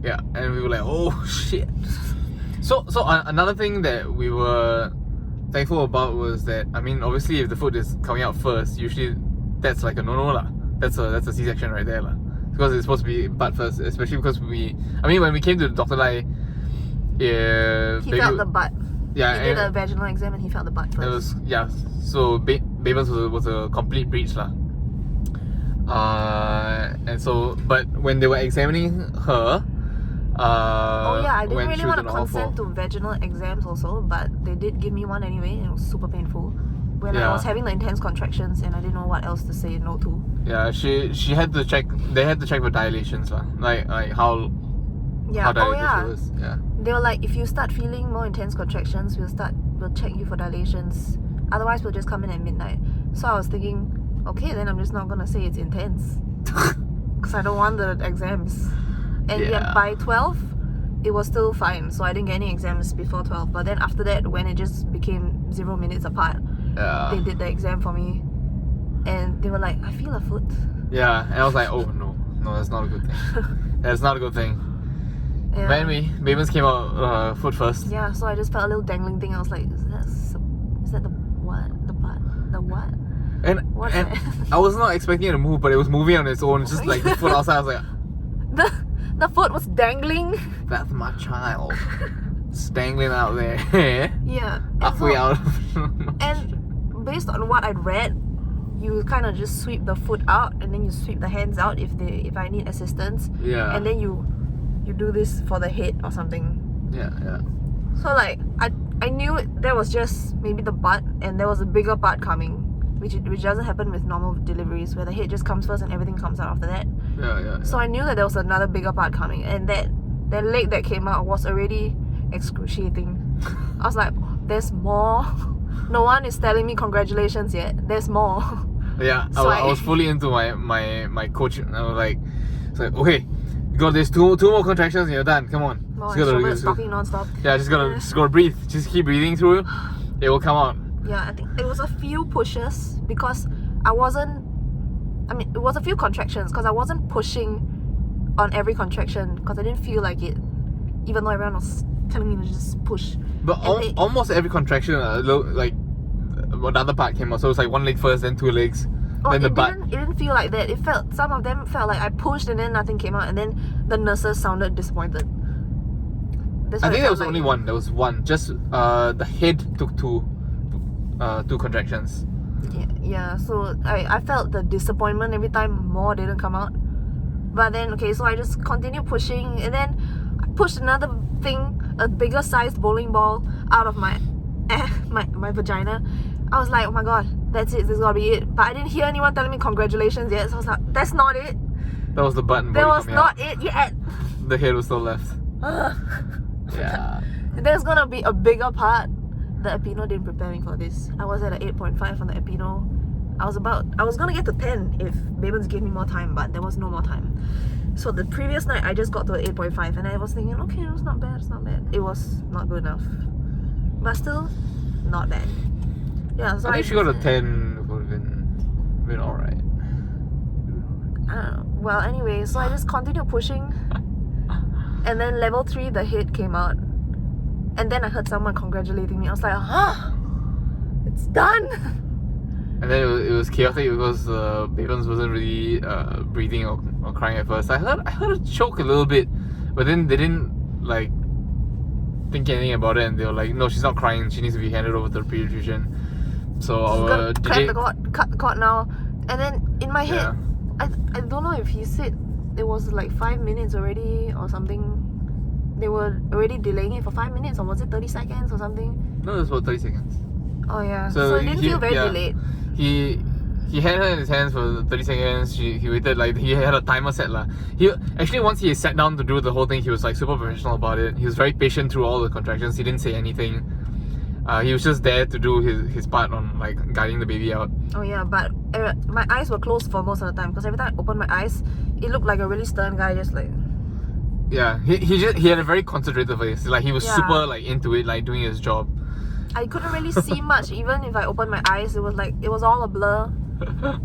Yeah, and we were like, oh shit. So another thing that we were thankful about was that, I mean, obviously if the foot is coming out first, usually that's like a no-no lah. That's a C-section right there lah. Because it's supposed to be butt first, especially because when we came to Dr. Lai, he felt the butt. Yeah, he did a vaginal exam and he felt the butt first. So Baby's was a complete breach lah. And so, but when they were examining her, I didn't really want to consent to vaginal exams also, but they did give me one anyway, and it was super painful when I was having the intense contractions and I didn't know what else to say no to. Yeah, she had to check. They had to check for dilations lah, like how dilated she was. Yeah. They were like, if you start feeling more intense contractions, we'll check you for dilations Otherwise, we'll just come in at midnight. So I was thinking, okay, then I'm just not gonna say it's intense. Because I don't want the exams. And yet by 12, it was still fine. So I didn't get any exams before 12. But then after that, when it just became 0 minutes apart, they did the exam for me. And they were like, I feel a foot. Yeah, and I was like, oh no, that's not a good thing. That's not a good thing. Yeah. But anyway, Babens came out foot first. Yeah, so I just felt a little dangling thing. I was like, is that the what? The butt? The what? And What's and that? I was not expecting it to move, but it was moving on its own. Just like the foot outside, I was like, the foot was dangling. that's my child. It's dangling out there. Yeah. Halfway out. And based on what I'd read, you kind of just sweep the foot out and then you sweep the hands out if I need assistance. Yeah. And then you do this for the head or something. Yeah. So like I knew there was just maybe the butt and there was a bigger part coming, which doesn't happen with normal deliveries where the head just comes first and everything comes out after that. Yeah. So I knew that there was another bigger part coming, and that leg that came out was already excruciating. I was like, there's more. No one is telling me congratulations yet. There's more. Yeah, So I was fully into my coach. I was like, okay, you got this two more contractions and you're done. Come on. More Just gotta- extroverts talking non-stop. Yeah, just gotta breathe. Just keep breathing through. It will come out. Yeah, I think it was a few pushes because it was a few contractions because I wasn't pushing on every contraction because I didn't feel like it, even though everyone was telling me to just push. But almost every contraction, like another part came out. So it's like one leg first, then two legs, then the butt. It didn't feel like that. Some of them felt like I pushed and then nothing came out, and then the nurses sounded disappointed. I think there was only one. There was one. Just the head took two contractions. Yeah. So I felt the disappointment every time more didn't come out. But then okay, so I just continued pushing, and then I pushed another thing, a bigger sized bowling ball, out of my vagina. I was like, oh my god, that's it. This is gotta be it. But I didn't hear anyone telling me congratulations yet. So I was like, that's not it. That was the button. That was not it yet. The head was still left. Yeah. There's gonna be a bigger part. The Epino didn't prepare me for this. I was at an 8.5 on the Epino. I was gonna get to 10 if Babens gave me more time, but there was no more time. So the previous night I just got to an 8.5 and I was thinking, okay, it's not bad. It was not good enough. But still, not bad. Yeah, so I think she got a 10, it would have been alright. I don't know. Well, anyway, so I just continued pushing. And then level 3, the head came out. And then I heard someone congratulating me. I was like, it's done! And then it was chaotic because Babens wasn't really breathing or crying at first. I heard her choke a little bit, but then they didn't like think anything about it, and they were like, no, she's not crying. She needs to be handed over to the pediatrician. So cut the cord now. And then in my head, I don't know if he said it was like 5 minutes already or something. They were already delaying it for 5 minutes, or was it 30 seconds or something? No, it was about 30 seconds. Oh yeah. So it didn't feel very delayed. He had her in his hands for 30 seconds. He waited, like he had a timer set lah. He actually, once he sat down to do the whole thing, he was like super professional about it. He was very patient through all the contractions. He didn't say anything. He was just there to do his part on like guiding the baby out. Oh yeah, but my eyes were closed for most of the time because every time I opened my eyes, it looked like a really stern guy just like. Yeah, he had a very concentrated face. Like he was super like into it, like doing his job. I couldn't really see much even if I opened my eyes. It was all a blur.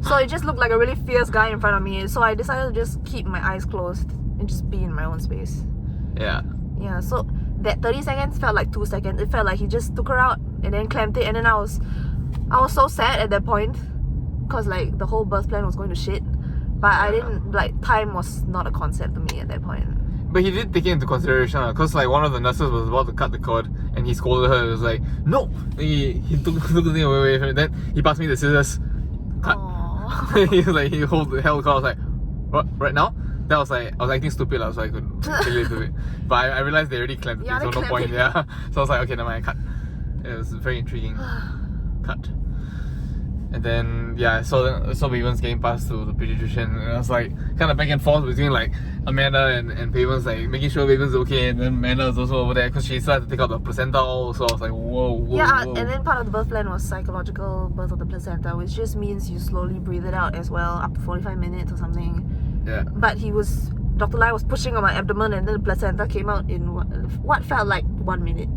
So it just looked like a really fierce guy in front of me. So I decided to just keep my eyes closed and just be in my own space. Yeah. Yeah, so that 30 seconds felt like 2 seconds. It felt like he just took her out and then clamped it, and then I was so sad at that point because like the whole birth plan was going to shit. But I didn't, like, time was not a concept to me at that point. But he did take it into consideration because like one of the nurses was about to cut the cord and he scolded her. It was like, no! He took the thing away from it. Then he passed me the scissors. Cut. He was like, he held the cord. I was like, what? Right now? Then I was acting stupid. I was like, I couldn't really do it. But I realized they already clamped the thing, so no point. Yeah. So I was like, okay, never mind, cut. It was very intriguing. Cut. And then so Babens getting passed to the pediatrician, and I was like kind of back and forth between like Amanda and Paven's like making sure Paven's okay, and then Amanda's also over there because she still had to take out the placenta also. I was like, whoa. Yeah, and then part of the birth plan was psychological birth of the placenta, which just means you slowly breathe it out as well, up to 45 minutes or something. Yeah. But Dr. Lai was pushing on my abdomen, and then the placenta came out in what felt like 1 minute.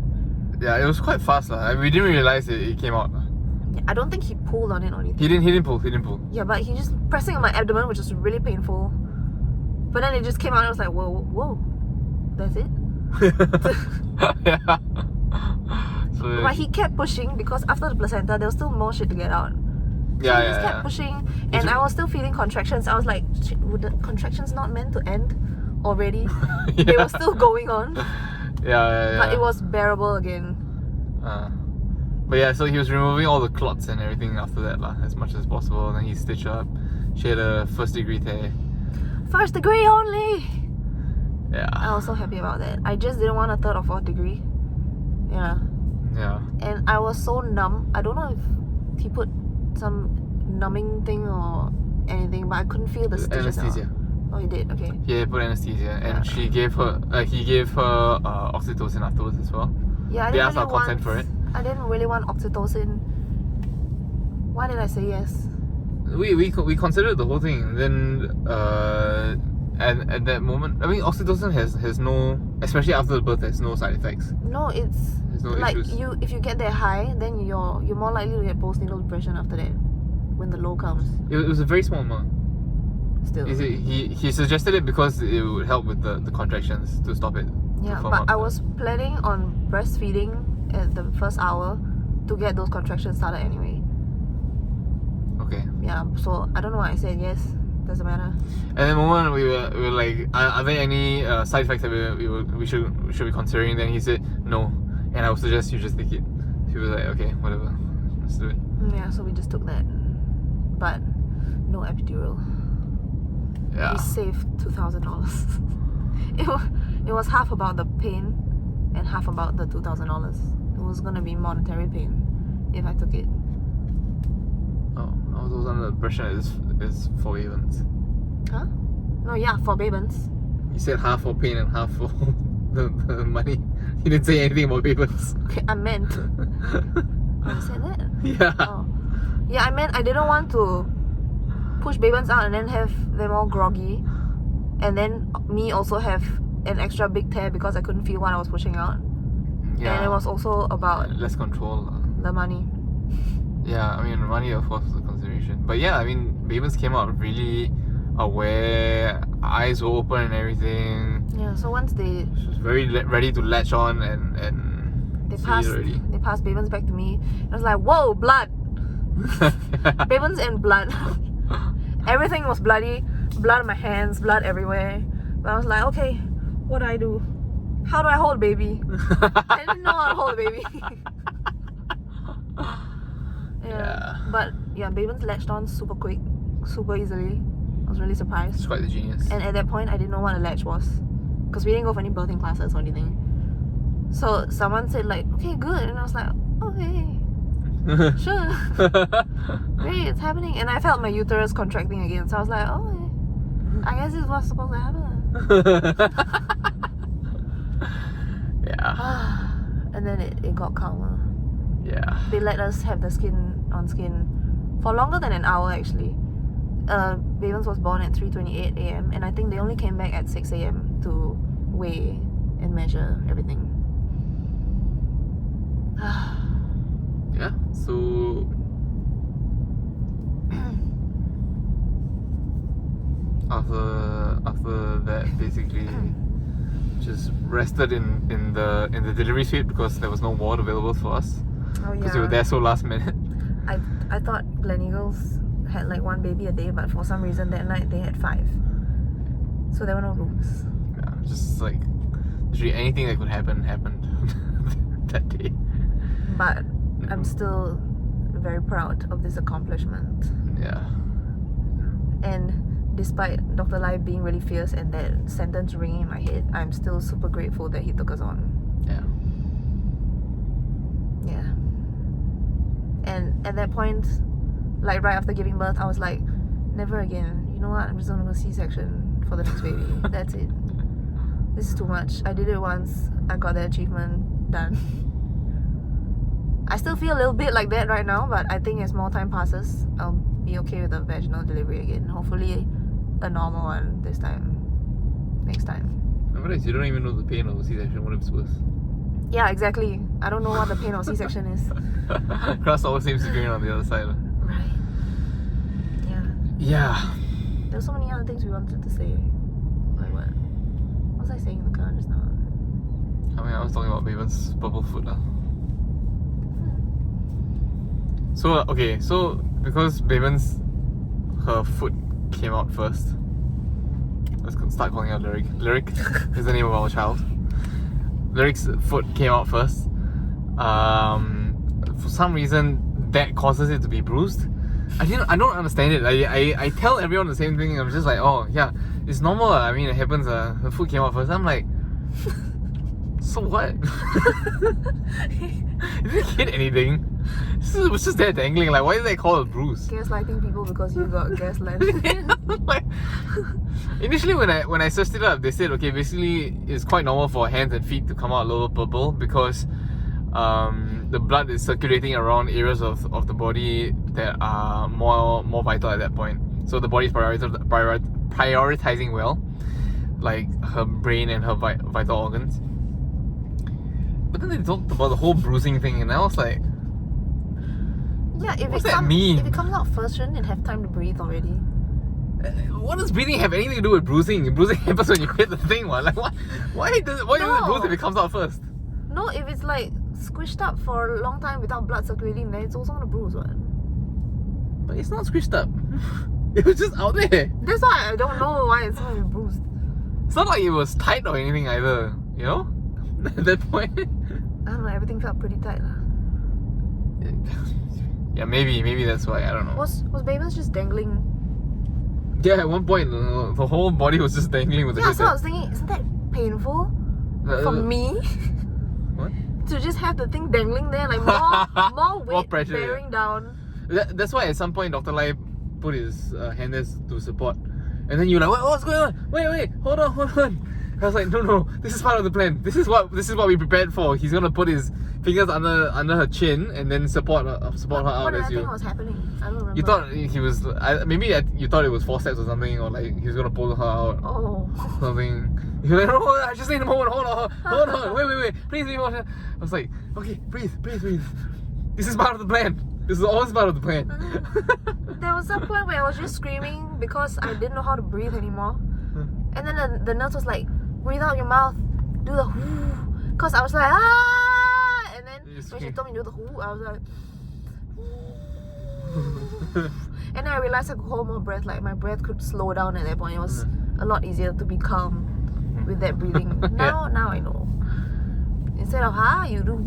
Yeah, it was quite fast. We didn't realize it came out. I don't think he pulled on it or anything. He didn't pull. Yeah, but he just pressing on my abdomen, which was really painful. But then it just came out and I was like, whoa, that's it? Yeah. So, but he kept pushing because after the placenta, there was still more shit to get out. Yeah, he just kept pushing, and I was still feeling contractions. I was like, shit, would the contractions not meant to end already? Yeah. They were still going on. Yeah. But it was bearable again. But yeah, so he was removing all the clots and everything after that, as much as possible. And then he stitched up. She had a 1st degree tear. 1st degree only! Yeah. I was so happy about that. I just didn't want a 3rd or 4th degree. Yeah. Yeah. And I was so numb. I don't know if he put some numbing thing or anything, but I couldn't feel the stitches. Anesthesia. Oh, he did? Okay. Yeah, he put anesthesia. And he gave her oxytocin afterwards as well. Yeah, they asked our consent for it. I didn't really want oxytocin. Why did I say yes? We considered the whole thing. Then and at that moment, I mean, oxytocin has no, especially after the birth, has no side effects. No, it's no like issues. If you get that high, then you're more likely to get postnatal depression after that when the low comes. It was a very small amount. Still. He suggested it because it would help with the contractions to stop it. Yeah, but I was planning on breastfeeding at the first hour to get those contractions started anyway. Okay. Yeah, so I don't know why I said yes. Doesn't matter. And the moment we were like, are there any side effects that we should be considering? Then he said no, and I would suggest you just take it. He was like, okay, whatever, let's do it. Yeah, so we just took that, but no epidural. Yeah. We saved $2,000. It was half about the pain and half about the $2,000. It was gonna be monetary pain if I took it. Oh, I was under the impression it's for Bavens. Huh? No, yeah, for Bavens. You said half for pain and half for the money. You didn't say anything about Bavens. Okay, I meant. I said that? Yeah. Oh. Yeah, I meant I didn't want to push Bavens out and then have them all groggy, and then me also have an extra big tear because I couldn't feel what I was pushing out. Yeah. And it was also about less control. the money. Yeah, I mean, money of course was a consideration. But yeah, I mean, Bavens came out really aware, eyes were open and everything. Yeah, so once she was very ready to latch on and they passed Bavens back to me. I was like, whoa, blood! Bavens and blood. Everything was bloody, blood on my hands, blood everywhere. But I was like, okay, what do I do? How do I hold baby? I didn't know how to hold a baby. Yeah. But yeah, Bavens latched on super quick, super easily. I was really surprised. It's quite the genius. And at that point, I didn't know what a latch was, because we didn't go for any birthing classes or anything. So someone said like, okay, good, and I was like, okay, sure, great, it's happening. And I felt my uterus contracting again, so I was like, oh, I guess it's what's supposed to happen. Yeah. And then it got calmer. Yeah. They let us have the skin on skin for longer than an hour actually. Bavens was born at 3:28 a.m. and I think they only came back at 6 a.m. to weigh and measure everything. Yeah, so after that basically just rested in the delivery suite because there was no ward available for us. Oh yeah. Because we were there so last minute. I thought Gleneagles had like one baby a day, but for some reason that night they had 5. So there were no rooms. Yeah, just like literally anything that could happen happened that day. But I'm still very proud of this accomplishment. Yeah. And despite Dr. Lai being really fierce and that sentence ringing in my head, I'm still super grateful that he took us on. Yeah. Yeah. And at that point, like right after giving birth, I was like, never again. You know what? I'm just gonna go C-section. for the next baby. That's it. This is too much. I did it once. I got the achievement done. I still feel a little bit like that right now, but I think as more time passes, I'll be okay with the vaginal delivery again. Hopefully, a normal one this time. Next time. You don't even know the pain of a C-section. What if it's worse? Yeah, exactly. I don't know what the pain of C-section is. Cross always seems to be on the other side. Right. Yeah. Yeah. There's so many other things we wanted to say. Like what? What was I saying in the car just now? I was talking about Baven's purple foot. So, okay, so because Baven's, her foot came out first. Let's start calling her Lyric. Lyric is the name of our child. Lyric's foot came out first. For some reason, that causes it to be bruised. I don't understand it. I tell everyone the same thing. I'm just like, oh yeah, it's normal. I mean, it happens. Her foot came out first. I'm like, so what? It didn't hit anything. It was just there dangling. Like, why did they call it bruise? Gaslighting people because you got gaslighted. Like, initially, when I searched it up, they said, okay, basically it's quite normal for hands and feet to come out a little purple because the blood is circulating around areas of the body that are more vital at that point. So the body is prioritizing well, like her brain and her vital organs. But then they talked about the whole bruising thing, and I was like, yeah, if what's that mean? If it comes out first, shouldn't it have time to breathe already? What does breathing have anything to do with bruising? Bruising happens when you hit the thing, what? Like, why does it bruise if it comes out first? No, if it's like squished up for a long time without blood circulating, then it's also gonna bruise, what? But it's not squished up. It was just out there. That's why I don't know why it's gonna be bruised. It's not like it was tight or anything either, you know? At that point. I don't know, everything felt pretty tight lah. Yeah, maybe that's why, I don't know. Was Baben's just dangling? Yeah, at one point, the whole body was just dangling with the Yeah, so I was thinking, isn't that painful for me? What? To just have the thing dangling there, like more weight More pressure, bearing down. That's why at some point Dr. Lai put his hand there to support. And then you're like, what's going on? Wait, hold on. I was like, no, this is part of the plan. This is what we prepared for. He's gonna put his fingers under her chin and then support her out as you. What did I think was happening? I don't remember. You thought he was you thought it was forceps or something, or like he was gonna pull her out. Oh. Something. You're like, no, I just need a moment. Hold on. Wait. Please. I was like, okay, breathe. This is part of the plan. This is always part of the plan. There was some point where I was just screaming because I didn't know how to breathe anymore. And then the nurse was like, breathe out your mouth, do the whoo. Because I was like, ah! And then when she told me to do the whoo, I was like, and then I realized I could hold more breath. Like my breath could slow down at that point. It was a lot easier to be calm with that breathing. Now I know. Instead of you do.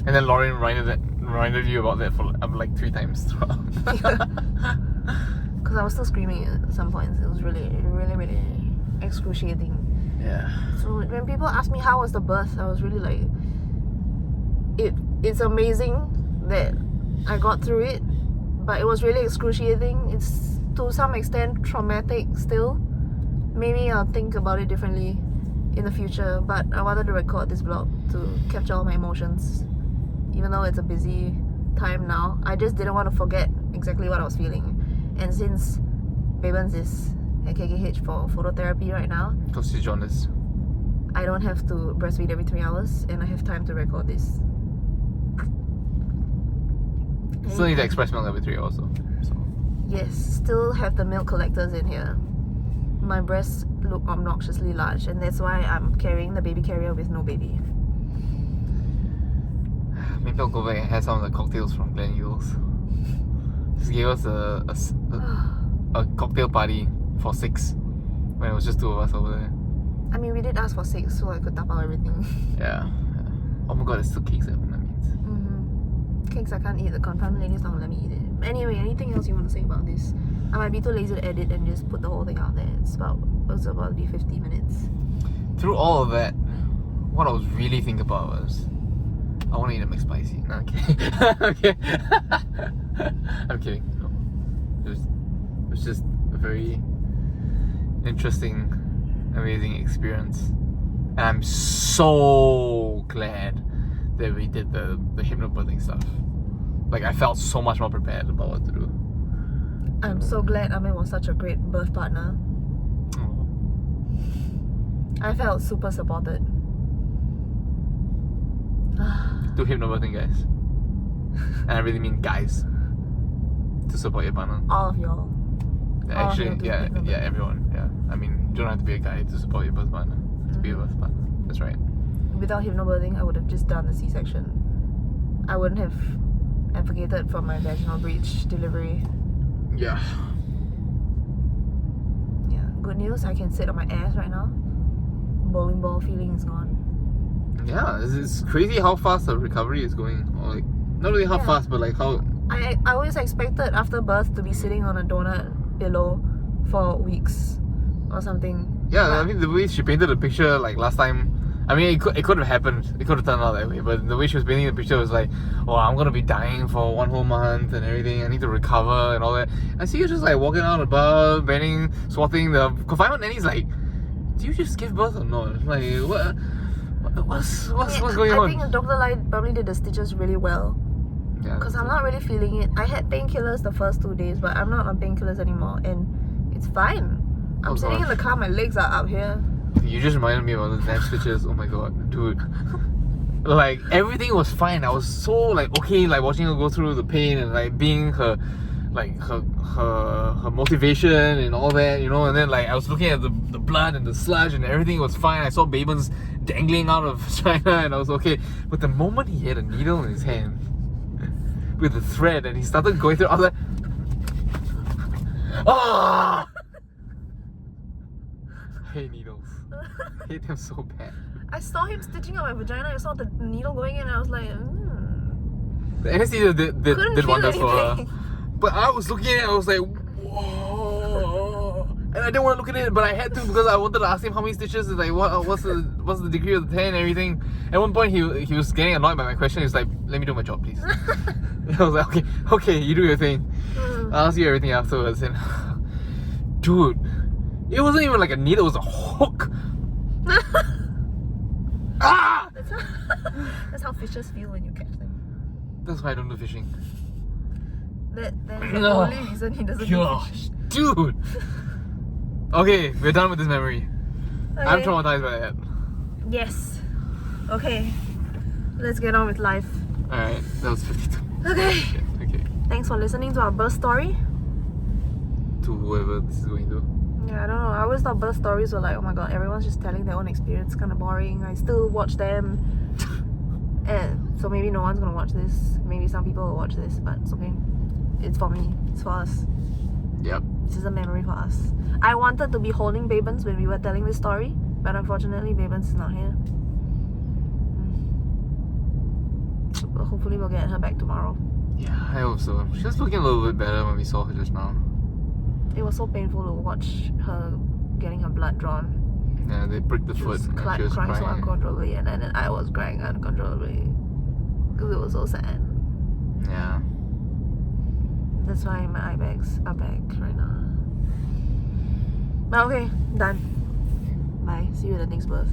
And then Lauren reminded you about that for like 3 times throughout. Because I was still screaming at some points. It was really excruciating. Yeah. So when people ask me how was the birth, I was really like, it's amazing that I got through it, but it was really excruciating. It's to some extent traumatic still. Maybe I'll think about it differently in the future, but I wanted to record this vlog to capture all my emotions. Even though it's a busy time now, I just didn't want to forget exactly what I was feeling. And since Baben's is at KKH for phototherapy right now, because she's jaundice, I don't have to breastfeed every 3 hours, and I have time to record this. Still need to express milk every 3 hours though. So. Yes, still have the milk collectors in here. My breasts look obnoxiously large, and that's why I'm carrying the baby carrier with no baby. Maybe I'll go back and have some of the cocktails from Glen Eagles. Just gave us a cocktail party for 6 when it was just 2 of us over there. I mean, we did ask for 6 so I could tap out everything. Yeah. Oh my god, there's still cakes at home, that means. Cakes I can't eat. The confirmed lady's not gonna let me eat it. Anyway, anything else you want to say about this? I might be too lazy to edit and just put the whole thing out there. It's about to be 50 minutes. Through all of that, what I was really thinking about was, I want to eat a McSpicy. No, I'm kidding. I'm kidding. No. It was just a very interesting, amazing experience. And I'm so glad that we did the hypnobirthing stuff. Like, I felt so much more prepared about what to do. I'm so glad Amin was such a great birth partner. Oh. I felt super supported. Do hypnobirthing, guys. And I really mean guys. To support your partner. All of y'all. Actually, yeah, everyone. Yeah. I mean, you don't have to be a guy to support your birth partner. To be a birth partner. That's right. Without hypnobirthing, I would have just done the C-section. I wouldn't have advocated for my vaginal breech delivery. Yeah. Yeah. Good news, I can sit on my ass right now. Bowling ball feeling is gone. Yeah, it's crazy how fast the recovery is going. Or like, not really how fast, but like how... I always expected after birth to be sitting on a donut pillow for weeks or something. Yeah, But I mean, the way she painted the picture, like last time, I mean, it could have happened. It could have turned out that way. But the way she was painting the picture was like, oh, I'm going to be dying for 1 whole month and everything. I need to recover and all that. I see her just like walking out about, bending, swatting. The confinement nanny's like, do you just give birth or not? Like, what's going on? I think Dr. Lai probably did the stitches really well. Yeah, because I'm not really feeling it. I had painkillers the first 2 days, but I'm not on painkillers anymore, and it's fine. I'm sitting in the car, my legs are up here. You just reminded me about the damn stitches. Oh my god, dude. Like, everything was fine. I was so like okay, like watching her go through the pain and like being her, like her motivation and all that, you know. And then like I was looking at the blood and the sludge and everything was fine. I saw Babens dangling out of China and I was okay. But the moment he had a needle in his hand with the thread and he started going through, I was like, ah! I hate needles. I hate them so bad. I saw him stitching up my vagina. I saw the needle going in and I was like, The anesthesia did wonders for her. anything. But I was looking at it, I was like, whoa. And I didn't want to look at it, but I had to because I wanted to ask him how many stitches, like what's the degree of the tear and everything. At one point he was getting annoyed by my question. He was like, let me do my job, please. I was like, okay, you do your thing. I'll ask you everything afterwards. And dude, it wasn't even like a needle, it was a hook. Ah! That's how fishes feel when you catch them. That's why I don't do fishing. That's the only reason he doesn't do fish. Dude! Okay, we're done with this memory. Okay. I'm traumatized by that. Yes. Okay. Let's get on with life. Alright, that was 52. Okay. Okay. Thanks for listening to our birth story. To whoever this is going to. Yeah, I don't know. I always thought birth stories were like, oh my god, everyone's just telling their own experience, kind of boring. I still watch them. And so maybe no one's gonna watch this. Maybe some people will watch this, but it's okay. It's for me. It's for us. Yep. This is a memory for us. I wanted to be holding Babens when we were telling this story, but unfortunately Babens is not here. But hopefully we'll get her back tomorrow. Yeah, I hope so. She was looking a little bit better when we saw her just now. It was so painful to watch her getting her blood drawn. Yeah, they pricked the She foot was and crying she was so crying. uncontrollably, and then I was crying uncontrollably because it was so sad. Yeah. That's why my eye bags are back right now. But okay, done. Bye. See you at the next birth.